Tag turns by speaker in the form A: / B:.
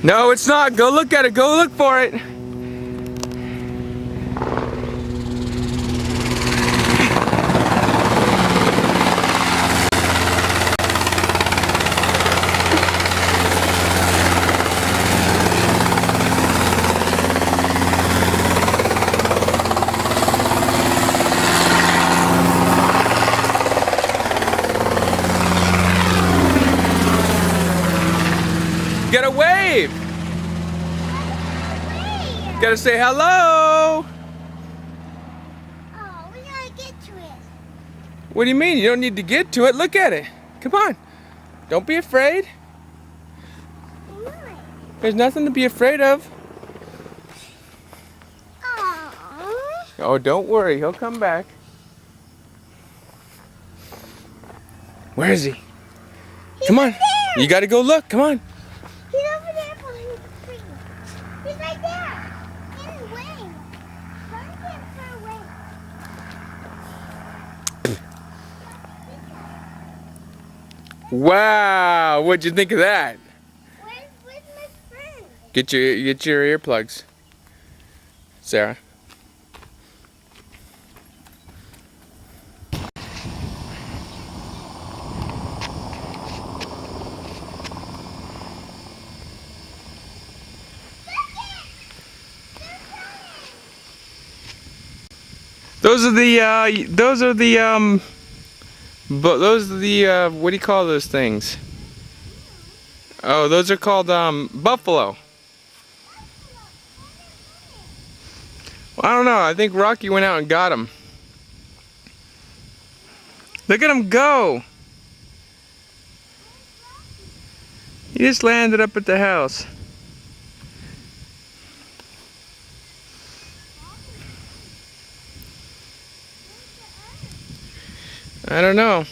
A: No, it's not. Go look at it. Go look for it. Gotta wave. Gotta say hello.
B: Oh, we gotta get to it.
A: What do you mean? You don't need to get to it. Look at it. Come on. Don't be afraid.
B: Why?
A: There's nothing to be afraid of.
B: Oh.
A: Oh, don't worry. He'll come back. Where is he? Come on. You gotta go look. Come on.
B: He's over there behind the tree. He's right there. In the way. Try to get far away.
A: Wow. What'd you think of that?
B: Where's my friend?
A: Get your earplugs, Sarah. Those are the what do you call those things? Oh, those are called buffalo. Well, I don't know. I think Rocky went out and got them. Look at him go. He just landed up at the house. I don't know.